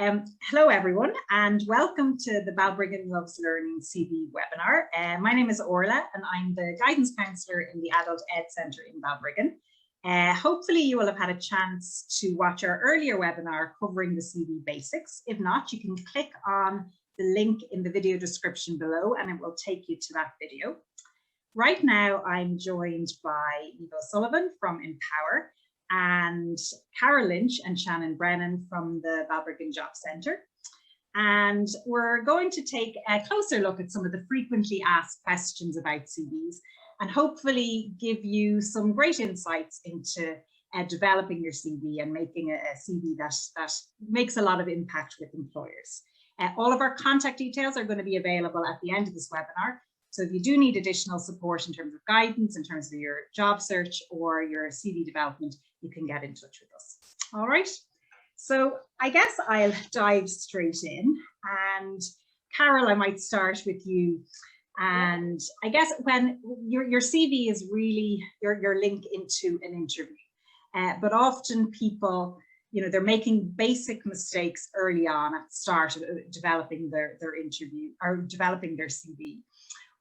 Hello everyone, and welcome to the Ballbriggan Loves Learning CV webinar. My name is Orla and I'm the Guidance Counsellor in the Adult Ed Centre in Balbriggan. Hopefully you will have had a chance to watch our earlier webinar covering the CV basics. If not, you can click on the link in the video description below and it will take you to that video. Right now I'm joined by Eva Sullivan from Empower, and Cara Lynch and Shannon Brennan from the Ballbriggan Job Centre. And we're going to take a closer look at some of the frequently asked questions about CVs and hopefully give you some great insights into developing your CV and making a CV that makes a lot of impact with employers. All of our contact details are going to be available at the end of this webinar. So if you do need additional support in terms of guidance, in terms of your job search or your CV development, you can get in touch with us. All right. So I guess I'll dive straight in. And Carol, I might start with you. And I guess when your CV is really your link into an interview, but often people, they're making basic mistakes early on at the start of developing their interview or developing their CV.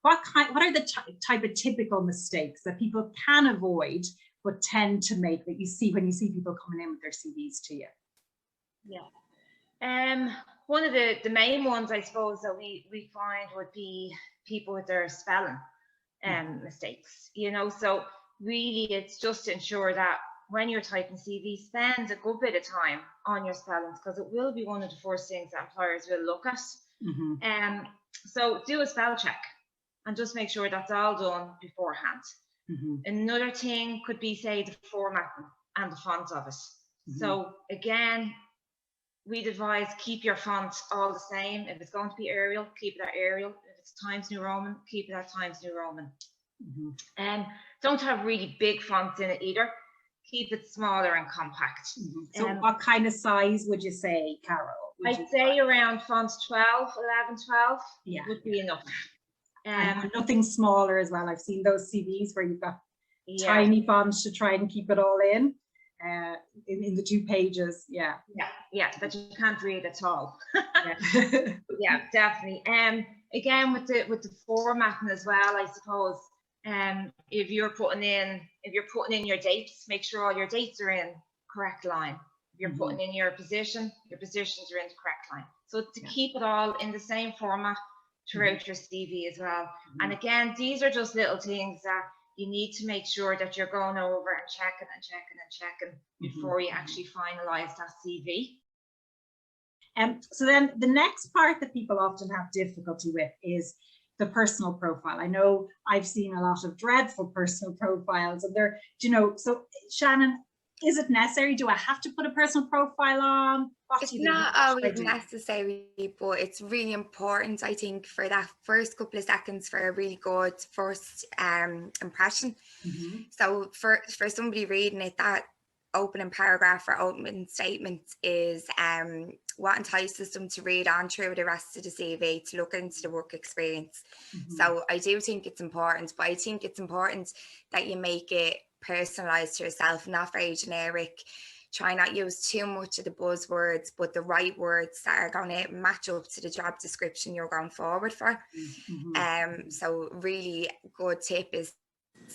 What are the type of typical mistakes that people can avoid but tend to make that you see when you see people coming in with their CVs to you? Yeah. One of the main ones, I suppose, that we find would be people with their spelling mistakes. So really it's just to ensure that when you're typing CV, spend a good bit of time on your spellings, because it will be one of the first things that employers will look at. Mm-hmm. So do a spell check and just make sure that's all done beforehand. Mm-hmm. Another thing could be, say, the formatting and the font of it. Mm-hmm. So again, we'd advise keep your font all the same. If it's going to be Arial, keep it at Arial. If it's Times New Roman, keep it at Times New Roman. Mm-hmm. Don't have really big fonts in it either. Keep it smaller and compact. Mm-hmm. So what kind of size would you say, Carol? I'd say around font 12, 11, 12 would be enough. And nothing smaller as well. I've seen those CVs where you've got tiny fonts to try and keep it all in the 2 pages. Yeah, that you can't read at all. Yeah, definitely. Again, with the formatting as well, I suppose. If you're putting in your dates, make sure all your dates are in correct line. If you're putting in your positions are in the correct line. So to keep it all in the same format throughout your CV as well. And again, these are just little things that you need to make sure that you're going over and checking before you actually finalize that CV. So then the next part that people often have difficulty with is the personal profile. I know I've seen a lot of dreadful personal profiles, and they're, so Shannon, is it necessary? Do I have to put a personal profile on? It's not always necessary, but it's really important, I think, for that first couple of seconds for a really good first impression. So for somebody reading it, that opening paragraph or opening statement is what entices them to read on through the rest of the CV, to look into the work experience. So I do think it's important, but I think it's important that you make it personalised to yourself, not very generic. Try not use too much of the buzzwords, but the right words that are going to match up to the job description you're going forward for. So really good tip is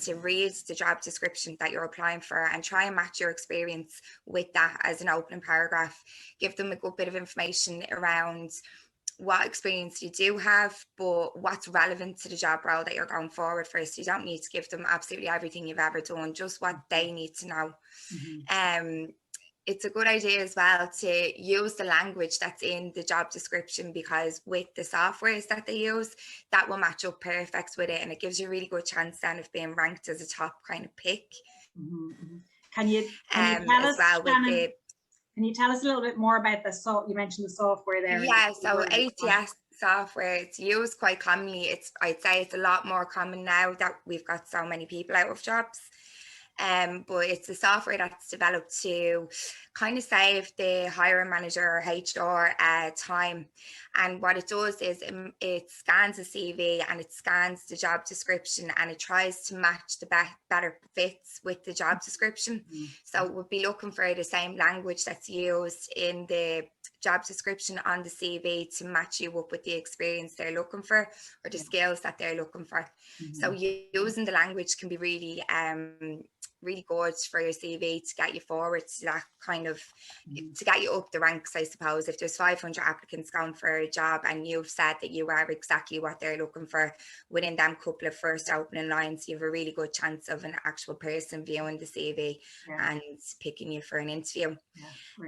to read the job description that you're applying for and try and match your experience with that as an opening paragraph. Give them a good bit of information around what experience you do have, but what's relevant to the job role that you're going forward for. So you don't need to give them absolutely everything you've ever done, just what they need to know. It's a good idea as well to use the language that's in the job description, because with the softwares that they use, that will match up perfect with it, and it gives you a really good chance then of being ranked as a top kind of pick. Can you tell us, Shannon, can you tell us a little bit more about you mentioned the software there? Yeah, so ATS software, it's used quite commonly. I'd say it's a lot more common now that we've got so many people out of jobs. but it's a software that's developed to kind of save the hiring manager or HR time. And what it does is it scans a CV and it scans the job description and it tries to match the better fits with the job description. So we'll be looking for the same language that's used in the job description on the CV to match you up with the experience they're looking for or the skills that they're looking for. So using the language can be really really good for your CV to get you forward to that kind of, to get you up the ranks, I suppose. If there's 500 applicants going for a job and you've said that you are exactly what they're looking for within them couple of first opening lines, you have a really good chance of an actual person viewing the CV and picking you for an interview.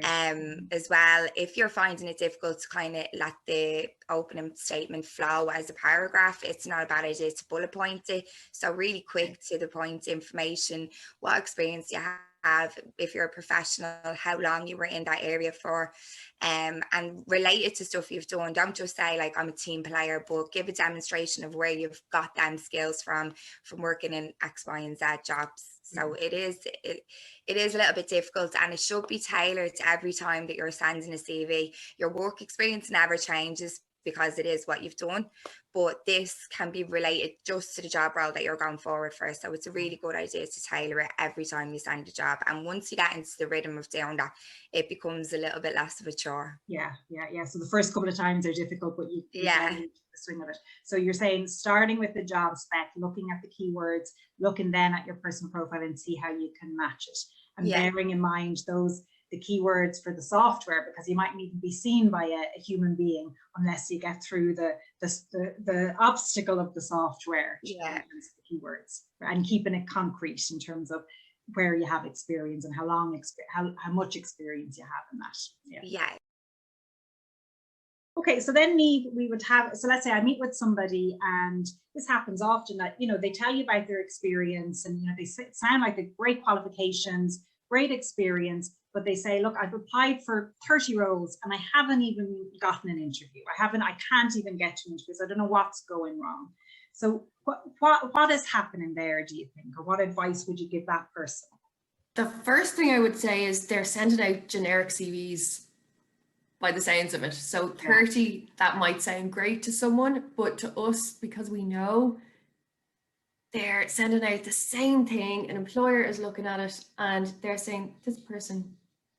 As well, if you're finding it difficult to kind of let the opening statement flow as a paragraph, it's not a bad idea to bullet point it. So really quick to the point information, what experience you have, if you're a professional, how long you were in that area for, and relate it to stuff you've done. Don't just say like I'm a team player, but give a demonstration of where you've got them skills from working in X, Y, and Z jobs. So it is a little bit difficult, and it should be tailored to every time that you're sending a CV. Your work experience never changes because it is what you've done, but this can be related just to the job role that you're going forward for. So it's a really good idea to tailor it every time you send a job. And once you get into the rhythm of doing that, it becomes a little bit less of a chore. Yeah. So the first couple of times are difficult, but you get into the swing of it. So you're saying starting with the job spec, looking at the keywords, looking then at your personal profile and see how you can match it. And bearing in mind the keywords for the software, because you mightn't even be seen by a human being unless you get through the obstacle of the software in terms of the keywords, and keeping it concrete in terms of where you have experience and how much experience you have in that. Okay, so then we would have, so let's say I meet with somebody, and this happens often that, they tell you about their experience, and they sound like they've great qualifications, great experience, but they say, look, I've applied for 30 roles and I haven't even gotten an interview. I can't even get to interviews. I don't know what's going wrong. So what is happening there, do you think? Or what advice would you give that person? The first thing I would say is they're sending out generic CVs by the sounds of it. So 30, that might sound great to someone, but to us, because we know they're sending out the same thing, an employer is looking at it and they're saying this person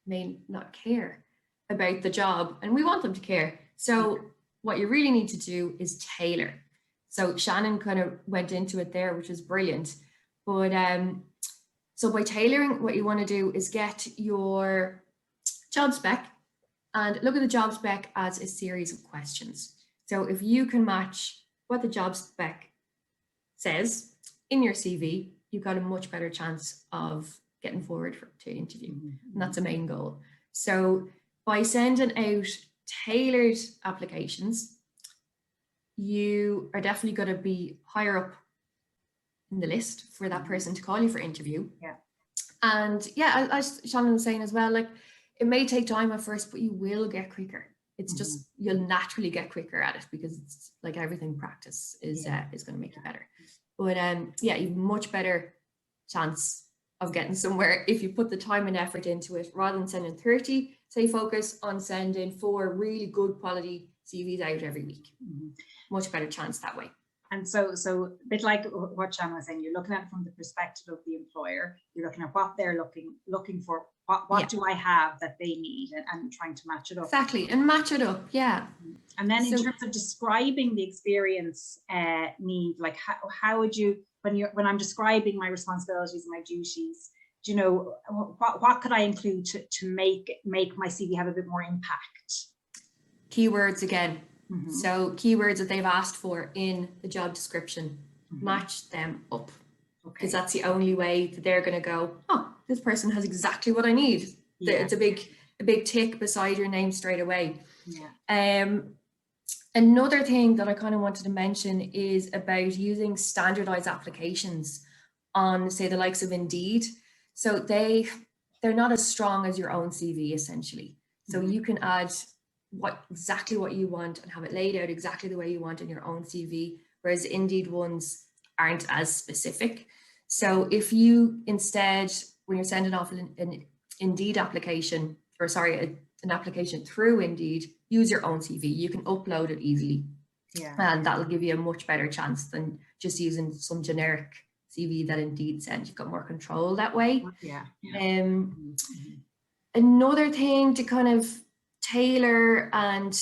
may not care about the job, and we want them to care. So what you really need to do is tailor. So Shannon kind of went into it there, which was brilliant. But so by tailoring, what you want to do is get your job spec and look at the job spec as a series of questions. So if you can match what the job spec says in your CV, you've got a much better chance of getting forward to interview. And that's a main goal. So by sending out tailored applications, you are definitely going to be higher up in the list for that person to call you for interview. And as Shannon was saying as well, like it may take time at first, but you will get quicker. It's just, you'll naturally get quicker at it, because it's like everything, practice is going to make you better. But you have much better chance of getting somewhere if you put the time and effort into it. Rather than sending 30, say focus on sending 4 really good quality CVs out every week. Much better chance that way. And so a bit like what Shannon was saying, you're looking at it from the perspective of the employer. You're looking at what they're looking for. What do I have that they need, and trying to match it up. Exactly, and match it up, And then in terms of describing the experience need, like how would you, when I'm describing my responsibilities and my duties, do you know, what could I include to make my CV have a bit more impact? Keywords again. So keywords that they've asked for in the job description, match them up, because that's the only way that they're going to go, oh, this person has exactly what I need. It's a big tick beside your name straight away. Another thing that I kind of wanted to mention is about using standardized applications on, say, the likes of Indeed. So they're not as strong as your own CV, essentially. So you can add exactly what you want and have it laid out exactly the way you want in your own CV, whereas Indeed ones aren't as specific. So if you instead, when you're sending off an Indeed application, or sorry, an application through Indeed, use your own CV. You can upload it easily. Yeah. And that'll give you a much better chance than just using some generic CV that Indeed sent. You've got more control that way. Yeah. Another thing to kind of tailor and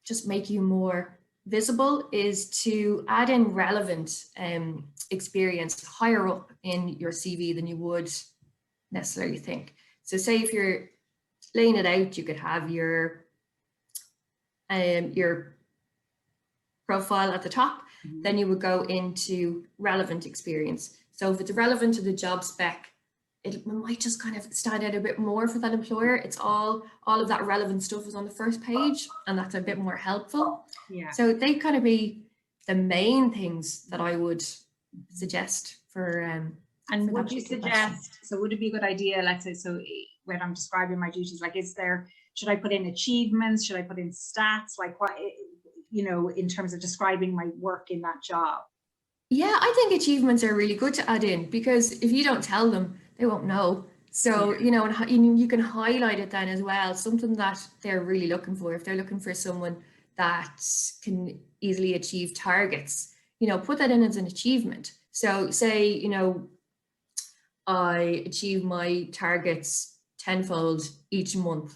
just make you more visible is to add in relevant experience higher up in your CV than you would necessarily think. So say if you're laying it out, you could have your profile at the top, then you would go into relevant experience. So if it's relevant to the job spec, it might just kind of stand out a bit more for that employer. It's all of that relevant stuff is on the first page, and that's a bit more helpful. Yeah. So they kind of be the main things that I would suggest for and for would you suggest, so would it be a good idea, let's say, so when I'm describing my duties, like, should I put in achievements? Should I put in stats? Like, what, you know, in terms of describing my work in that job? Yeah, I think achievements are really good to add in, because if you don't tell them, they won't know. So, you know, and you can highlight it then as well, something that they're really looking for. If they're looking for someone that can easily achieve targets, you know, put that in as an achievement. So say, you know, I achieve my targets tenfold each month.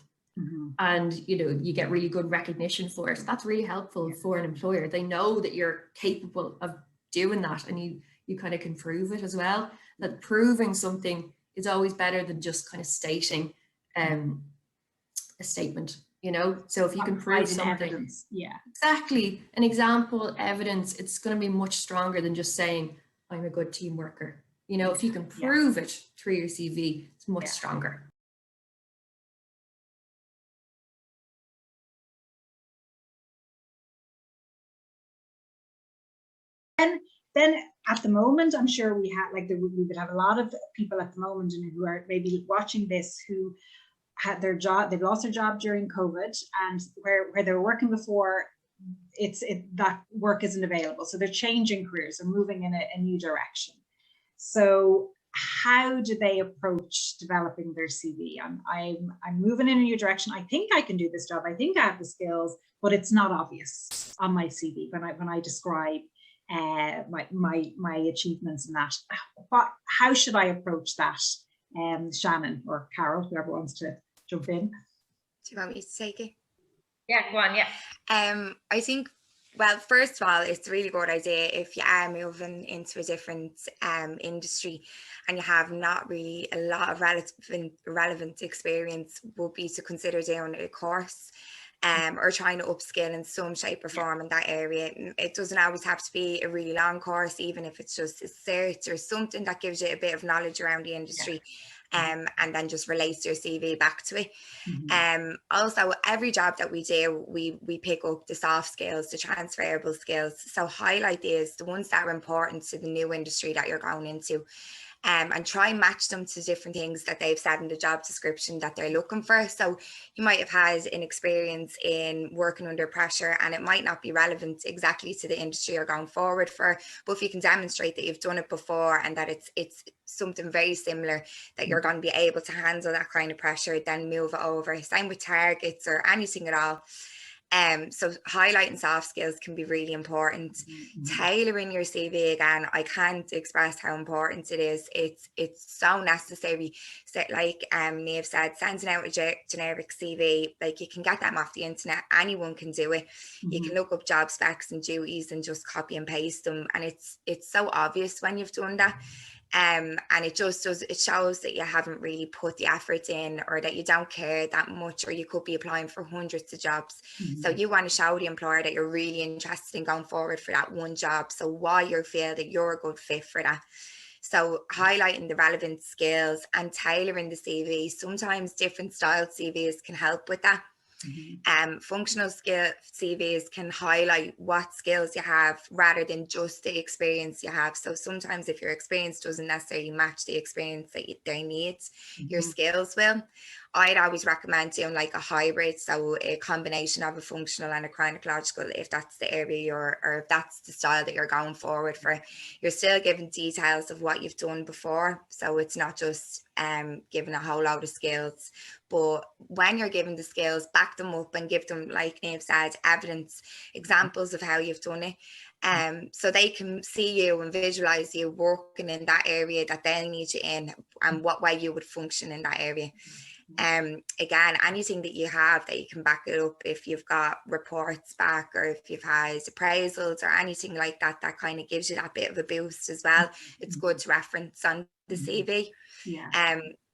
And, you know, you get really good recognition for it. That's really helpful for an employer. They know that you're capable of doing that, and you kind of can prove it as well. That proving something is always better than just kind of stating a statement, you know. So if you can prove something, evidence. Yeah, exactly, an example, evidence, it's going to be much stronger than just saying I'm a good team worker. You know, if you can prove it through your CV, it's much stronger. Then at the moment, I'm sure we would have a lot of people at the moment who are maybe watching this who had their job, they've lost their job during COVID, and where they were working before, that work isn't available. So they're changing careers, they're moving in a new direction. So how do they approach developing their CV? I'm moving in a new direction. I think I can do this job. I think I have the skills, but it's not obvious on my CV when I describe my achievements in that. How should I approach that? Shannon or Carol, whoever wants to jump in. Do you want me to take it? Yeah, go on. Yeah. I think, well, first of all, it's a really good idea if you are moving into a different industry and you have not really a lot of relevant experience, would be to consider doing a course. Or trying to upskill in some shape or form in that area. It doesn't always have to be a really long course, even if it's just a cert or something that gives you a bit of knowledge around the industry, and then just relates your CV back to it. Also, every job that we do, we pick up the soft skills, the transferable skills. So highlight these, the ones that are important to the new industry that you're going into. And try and match them to different things that they've said in the job description that they're looking for. So you might have had an experience in working under pressure, and it might not be relevant exactly to the industry you're going forward for, but if you can demonstrate that you've done it before and that it's something very similar, that you're going to be able to handle that kind of pressure, then move it over. Same with targets or anything at all. So highlighting soft skills can be really important. Tailoring your CV, again, I can't express how important it is. It's so necessary. So like Niamh said, sending out a generic CV, like you can get them off the internet, anyone can do it. You can look up job specs and duties and just copy and paste them, and it's so obvious when you've done that. And it shows that you haven't really put the effort in, or that you don't care that much, or you could be applying for hundreds of jobs. So you want to show the employer that you're really interested in going forward for that one job. So why you feel that you're a good fit for that. So highlighting the relevant skills and tailoring the CV. Sometimes different styled CVs can help with that. Functional skill CVs can highlight what skills you have rather than just the experience you have. So sometimes if your experience doesn't necessarily match the experience that they need, your skills will. I'd always recommend doing like a hybrid, so a combination of a functional and a chronological, if that's the area or if that's the style that you're going forward for. You're still giving details of what you've done before, so it's not just giving a whole load of skills, but when you're giving the skills, back them up and give them, like Niamh said, evidence, examples of how you've done it. So they can see you and visualize you working in that area that they need you in, and what way you would function in that area. Again, anything that you have that you can back it up, if you've got reports back or if you've had appraisals or anything like that, that kind of gives you that bit of a boost as well. It's good to reference on the CV.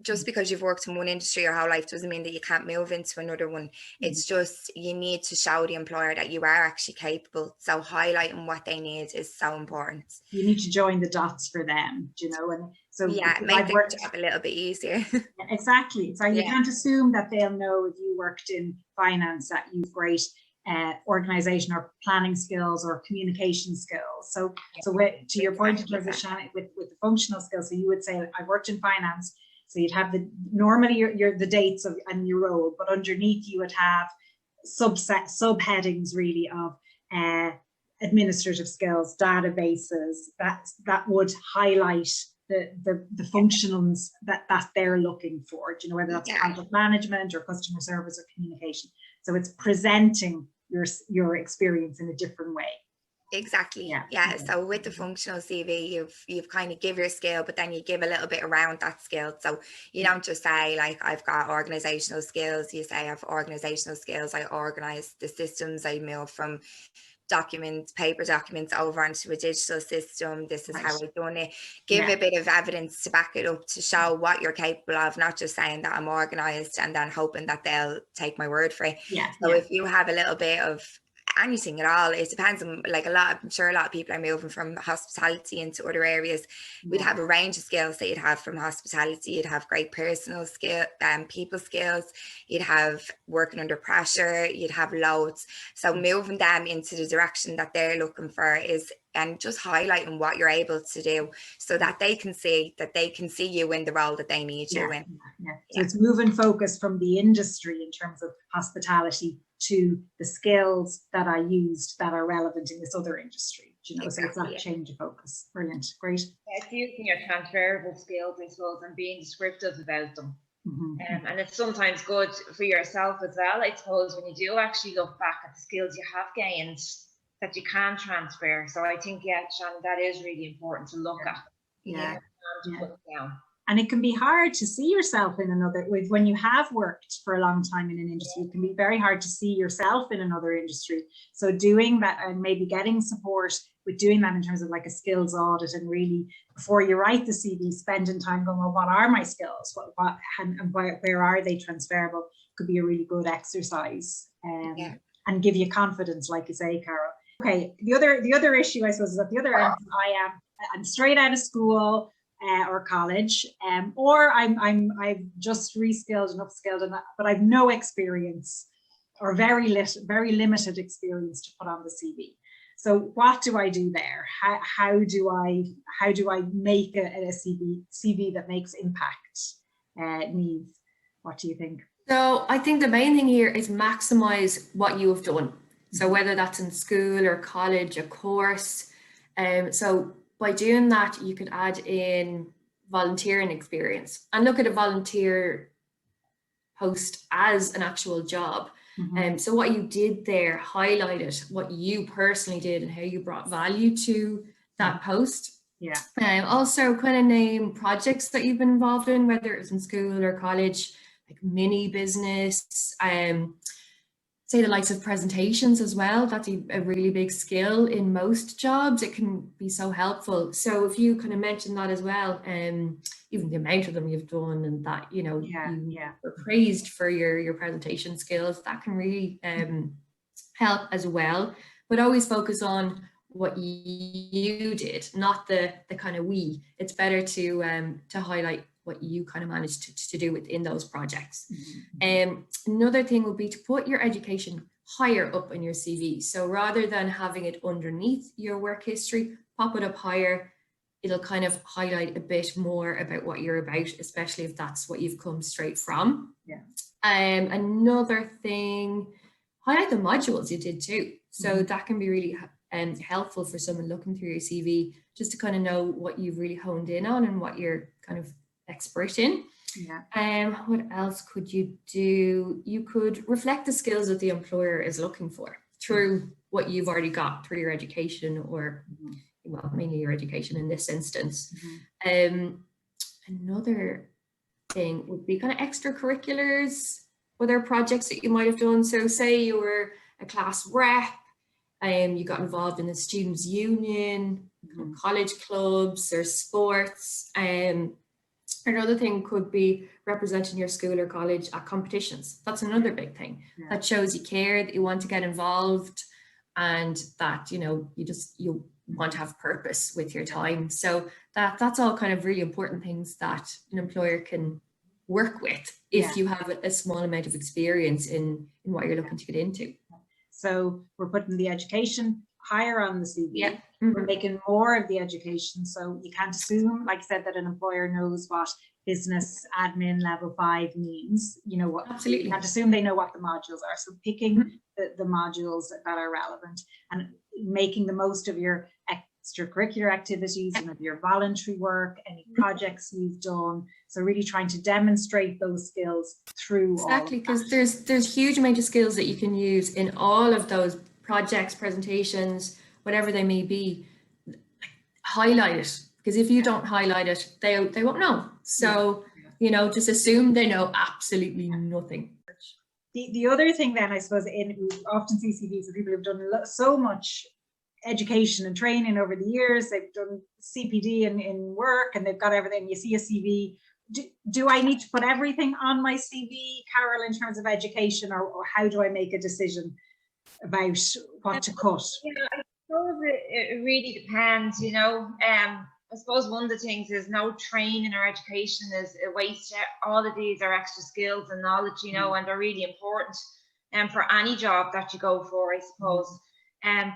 Just because you've worked in one industry your whole life doesn't mean that you can't move into another one. It's just you need to show the employer that you are actually capable. So highlighting what they need is so important. You need to join the dots for them, you know, and so make their job a little bit easier. Exactly. So you can't assume that they'll know if you worked in finance that you've great organization or planning skills or communication skills. So to your point in terms of Shannon, with the functional skills, so you would say I worked in finance, so you'd have normally your the dates of and your role, but underneath you would have subheadings really of administrative skills, databases that would highlight the functions that they're looking for, you know, whether that's content management or customer service or communication. So it's presenting your experience in a different way. Exactly. Yeah. So with the functional CV, you've kind of give your skill, but then you give a little bit around that skill. So you don't just say like I've got organizational skills. You say I've organizational skills. I organize the systems. I move from paper documents over onto a digital system. This is how I've done it. Give a bit of evidence to back it up, to show what you're capable of, not just saying that I'm organized and then hoping that they'll take my word for it. So if you have a little bit of anything at all, it depends on, like, I'm sure a lot of people are moving from hospitality into other areas. We'd have a range of skills that you'd have from hospitality. You'd have great personal skill, people skills. You'd have working under pressure. You'd have loads. So moving them into the direction that they're looking for and just highlighting what you're able to do, so that they can see you in the role that they need you in. So it's moving focus from the industry in terms of hospitality to the skills that I used that are relevant in this other industry, you know. So it's that change of focus. Brilliant, great. It's using your transferable skills, I suppose, and being descriptive about them. And it's sometimes good for yourself as well, I suppose, when you do actually look back at the skills you have gained that you can transfer. So I think, Shannon, that is really important to look at. Put down. And it can be hard to see yourself in another, when you have worked for a long time in an industry, it can be very hard to see yourself in another industry. So doing that and maybe getting support with doing that in terms of like a skills audit, and really before you write the CV, spending time going, well, what are my skills? Where are they transferable? Could be a really good exercise and give you confidence, like you say, Carol. Okay, the other issue, I suppose, is at the other end, I'm straight out of school or college, or I've just reskilled and upskilled, but I've no experience or very limited experience to put on the CV. So what do I do there? How do I make a CV that makes impact? Niamh, what do you think? So I think the main thing here is maximize what you have done. So whether that's in school or college, a course. So by doing that, you could add in volunteering experience and look at a volunteer post as an actual job. So what you did there, highlighted what you personally did and how you brought value to that post. Also kind of name projects that you've been involved in, whether it's in school or college, like mini business, say the likes of presentations as well. That's a really big skill in most jobs. It can be so helpful. So if you kind of mention that as well, even the amount of them you've done, and that, you know, you were praised for your presentation skills, that can really help as well. But always focus on what you did, not the kind of we. It's better to highlight what you kind of managed to do within those projects. Another thing would be to put your education higher up in your CV. So rather than having it underneath your work history, pop it up higher. It'll kind of highlight a bit more about what you're about, especially if that's what you've come straight from. Another thing, highlight the modules you did too. So that can be really helpful for someone looking through your CV, just to kind of know what you've really honed in on and what you're kind of expert in. What else could you do? You could reflect the skills that the employer is looking for through what you've already got through your education, or well, mainly your education in this instance. Another thing would be kind of extracurriculars, other projects that you might have done. So say you were a class rep, you got involved in the students' union, college clubs or sports. Another thing could be representing your school or college at competitions. That's another big thing. That shows you care, that you want to get involved, and that, you know, you want to have purpose with your time. So that's all kind of really important things that an employer can work with if you have a small amount of experience in what you're looking to get into. So we're putting the education higher on the CV. We're making more of the education. So you can't assume, like I said, that an employer knows what business admin level 5 means. You know what? Absolutely. You can't assume they know what the modules are. So picking the modules that are relevant and making the most of your extracurricular activities and of your voluntary work, any projects you've done. So really trying to demonstrate those skills through exactly, because there's huge amount of skills that you can use in all of those projects, presentations, whatever they may be. Highlight it, because if you don't highlight it, they won't know. So you know, just assume they know absolutely nothing. The other thing then, I suppose, we often see CVs of people who've done so much education and training over the years. They've done CPD in work, and they've got everything. You see a CV. Do I need to put everything on my CV, Carol, in terms of education, or how do I make a decision about what to cut? Yeah, I suppose it really depends, you know. I suppose one of the things is no training or education is a waste. All of these are extra skills and knowledge, you know, and they're really important for any job that you go for, I suppose.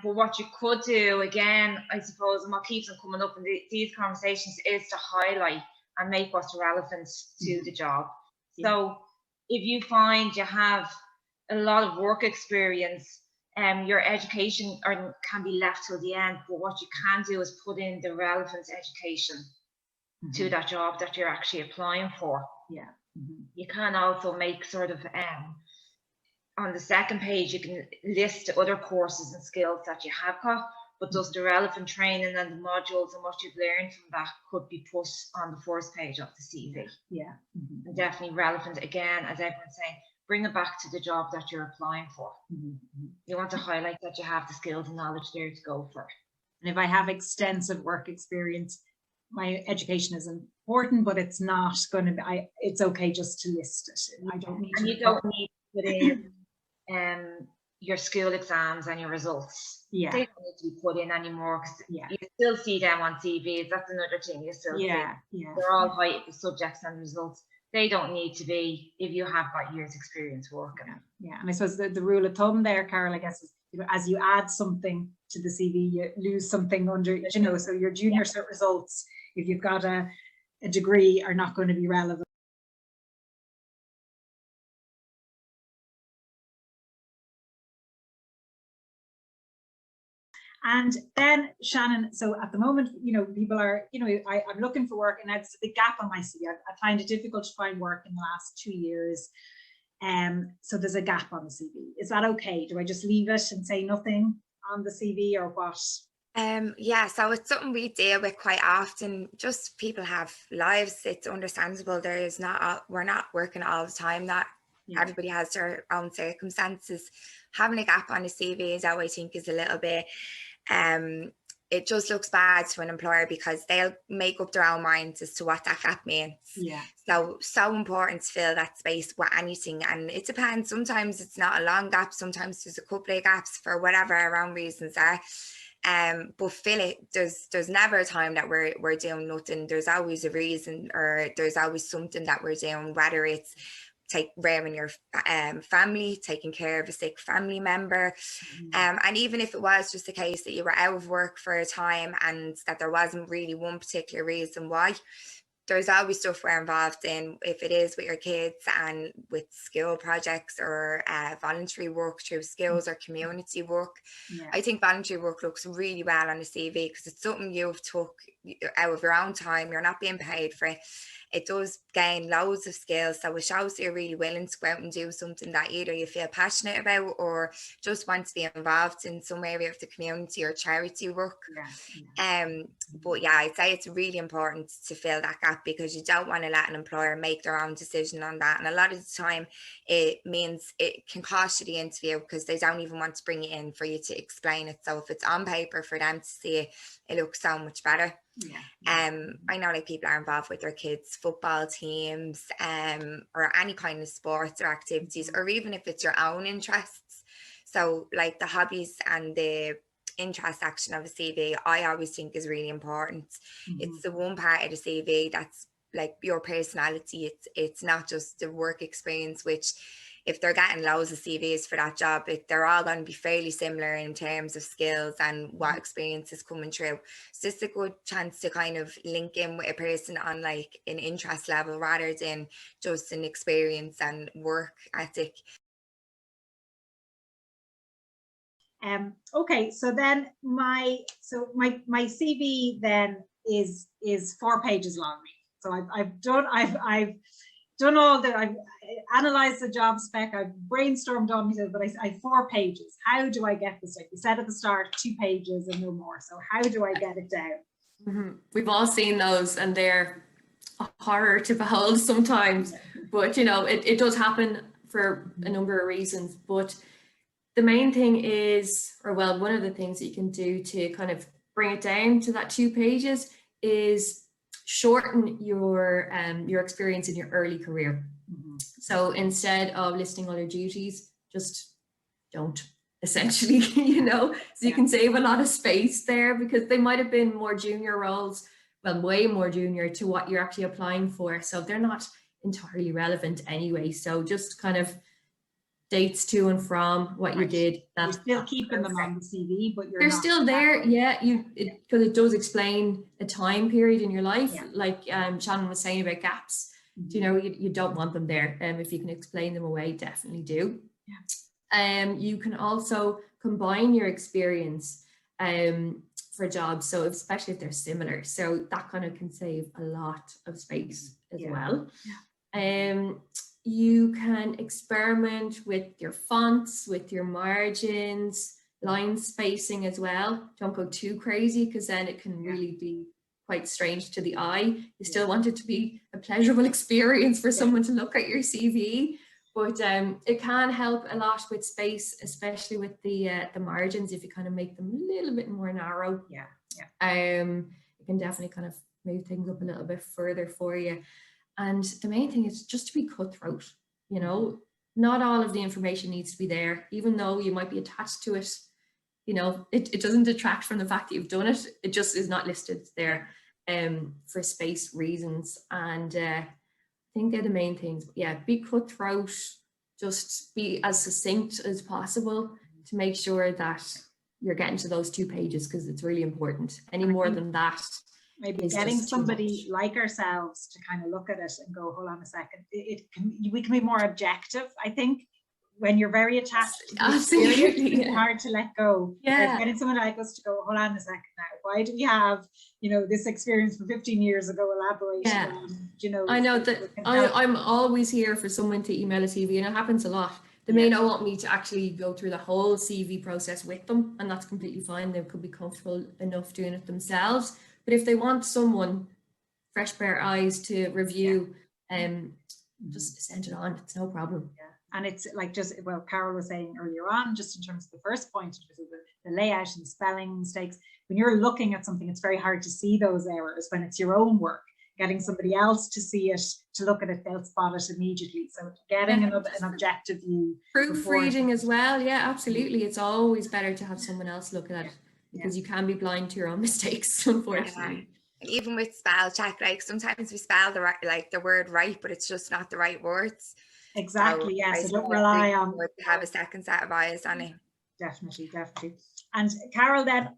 But what you could do, again, I suppose, and what keeps on coming up in these conversations, is to highlight and make what's relevant to the job. So if you find you have a lot of work experience, your education can be left till the end, but what you can do is put in the relevant education to that job that you're actually applying for. You can also make sort of on the second page, you can list other courses and skills that you have got, but does the relevant training and the modules and what you've learned from that could be put on the first page of the CV. And definitely relevant, again, as everyone's saying, bring it back to the job that you're applying for. You want to highlight that you have the skills and knowledge there to go for. And if I have extensive work experience, my education is important, but it's not going to be, it's okay just to list it. I don't need and to. You don't need to put in your school exams and your results. They don't need to be put in anymore, because you still see them on CVs. That's another thing you still see. They're all high subjects and results. They don't need to be if you have got years experience working. And I suppose the rule of thumb there, Carol, I guess, is, you know, as you add something to the CV, you lose something under, you know, so your junior cert results, if you've got a degree, are not going to be relevant. And then, Shannon, so at the moment, you know, people are, you know, I'm looking for work, and that's a big gap on my CV. I find it difficult to find work in the last 2 years. So there's a gap on the CV. Is that okay? Do I just leave it and say nothing on the CV, or what? Yeah, so it's something we deal with quite often. Just people have lives. It's understandable. We're not working all the time. That everybody has their own circumstances. Having a gap on the CV is how I think is a little bit. It just looks bad to an employer, because they'll make up their own minds as to what that gap means. So important to fill that space with anything, and it depends. Sometimes it's not a long gap, sometimes there's a couple of gaps for whatever our own reasons are. But fill it, there's never a time that we're doing nothing. There's always a reason, or there's always something that we're doing, whether it's rearing your family, taking care of a sick family member, and even if it was just a case that you were out of work for a time and that there wasn't really one particular reason why, there's always stuff we're involved in, if it is with your kids and with school projects or voluntary work through skills or community work. I think voluntary work looks really well on the CV because it's something you've took out of your own time. You're not being paid for it. It does gain loads of skills, so it shows that you're really willing to go out and do something that either you feel passionate about or just want to be involved in some area of the community or charity work. But yeah, I'd say it's really important to fill that gap because you don't want to let an employer make their own decision on that, and a lot of the time it means it can cost you the interview because they don't even want to bring you in for you to explain it. So if it's on paper for them to see it, it looks so much better. I know like people are involved with their kids' football teams or any kind of sports or activities, or even if it's your own interests. So like the hobbies and the interest section of a CV, I always think is really important. It's the one part of the CV that's like your personality. It's not just the work experience, which if they're getting loads of CVs for that job, they're all going to be fairly similar in terms of skills and what experience is coming through. So it's a good chance to kind of link in with a person on like an interest level rather than just an experience and work ethic. Okay, so then my CV then is 4 pages long. So I've done all that. I've analyzed the job spec, I've brainstormed on it, but I have 4 pages. How do I get this? Like you said at the start, 2 pages and no more. So how do I get it down? We've all seen those and they're a horror to behold sometimes, but you know, it does happen for a number of reasons. But the main thing is, or well, one of the things that you can do to kind of bring it down to that 2 pages is shorten your experience in your early career. So instead of listing all your duties, just don't, essentially, you know, so you can save a lot of space there because they might have been more junior roles, well, way more junior to what you're actually applying for. So they're not entirely relevant anyway. So just kind of dates to and from what you did. You're still keeping them on the CV, but they're still there. Yeah, because it does explain a time period in your life, like Shannon was saying about gaps. You know, you don't want them there. If you can explain them away, definitely do. You can also combine your experience for jobs, so especially if they're similar. So that kind of can save a lot of space as well. You can experiment with your fonts, with your margins, line spacing as well. Don't go too crazy because then it can really be quite strange to the eye. You still want it to be a pleasurable experience for someone to look at your CV, but it can help a lot with space, especially with the margins. If you kind of make them a little bit more narrow, it can definitely kind of move things up a little bit further for you. And the main thing is just to be cutthroat. You know, not all of the information needs to be there, even though you might be attached to it. You know, it doesn't detract from the fact that you've done it. It just is not listed there for space reasons. And I think they're the main things. Yeah, be cutthroat, just be as succinct as possible to make sure that you're getting to those 2 pages because it's really important. Any more than that, maybe getting somebody like ourselves to kind of look at it and go, hold on a second, we can be more objective. I think when you're very attached to the experience, it's hard to let go. Getting someone like us to go, hold on a second now, why do we have, you know, this experience from 15 years ago, elaborate on, you know. I know that I'm always here for someone to email a CV, and it happens a lot. They may not want me to actually go through the whole CV process with them, and that's completely fine. They could be comfortable enough doing it themselves. But if they want someone, fresh pair of eyes to review, just send it on. It's no problem. And it's like just, well, Carol was saying earlier on, just in terms of the first point, the layout and spelling mistakes, when you're looking at something, it's very hard to see those errors when it's your own work. Getting somebody else to see it, to look at it, they'll spot it immediately. So getting an objective view. Proofreading as well. Yeah, absolutely. It's always better to have someone else look at it. because you can be blind to your own mistakes, unfortunately. And even with spell check, like sometimes we spell the right, like the word right, but it's just not the right words. Exactly. So So don't rely on to have a second set of eyes on it. Definitely. And Carol, then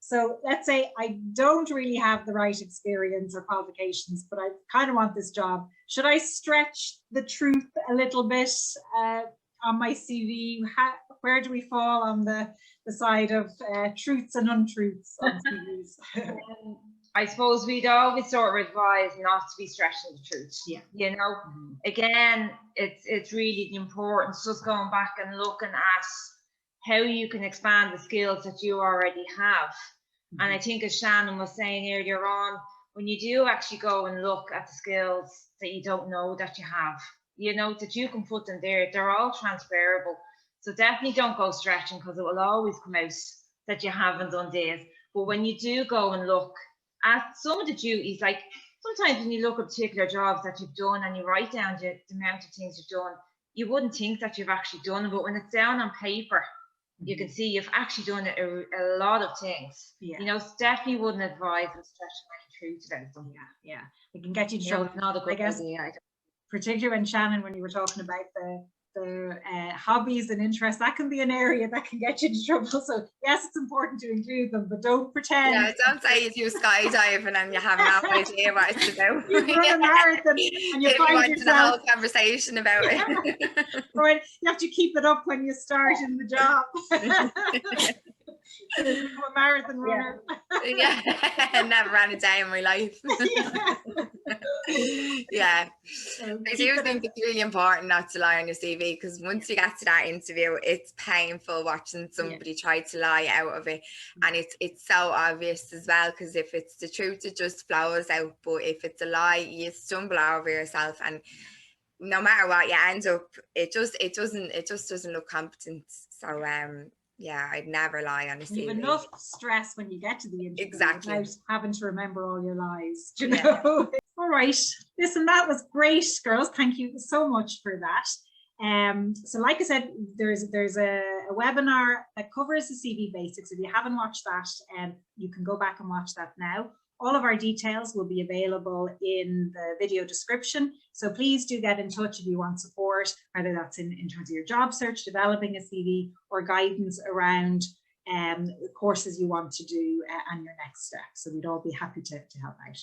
so let's say I don't really have the right experience or qualifications, but I kind of want this job. Should I stretch the truth a little bit on my CV? Where do we fall on the side of truths and untruths on CVs? I suppose we'd always sort of advise not to be stretching the truth. Yeah. You know, again, it's really important just going back and looking at how you can expand the skills that you already have. And I think, as Shannon was saying earlier on, when you do actually go and look at the skills that you don't know that you have, you know, that you can put them there, they're all transferable. So definitely don't go stretching, because it will always come out that you haven't done this. But when you do go and look at some of the duties, like sometimes when you look at particular jobs that you've done and you write down the amount of things you've done, you wouldn't think that you've actually done it, but when it's down on paper, you can see you've actually done a lot of things. You know, definitely wouldn't advise and stretch any truth about them. Yeah. It can get you in trouble. It's not a good idea. Particularly when, Shannon, when you were talking about the hobbies and interests, that can be an area that can get you into trouble. So yes, it's important to include them, but don't pretend. Yeah, don't say you do skydiving and you have no idea what it's about. You run a marathon and you find yourself the whole conversation about it. Right, you have to keep it up when you start in the job. Become a marathon runner. Yeah, I never ran a day in my life. Yeah. I do think it's really important not to lie on your CV, because once you get to that interview, it's painful watching somebody try to lie out of it, and it's so obvious as well, because if it's the truth, it just flows out, but if it's a lie, you stumble over yourself, and no matter what you end up, it just doesn't look competent. So yeah, I'd never lie on a CV. You have enough stress when you get to the interview without having to remember all your lies. Do you know? All right. Listen, that was great, girls. Thank you so much for that. So like I said, there's a webinar that covers the CV basics. If you haven't watched that, you can go back and watch that now. All of our details will be available in the video description. So please do get in touch if you want support, whether that's in terms of your job search, developing a CV, or guidance around the courses you want to do and your next steps. So we'd all be happy to help out.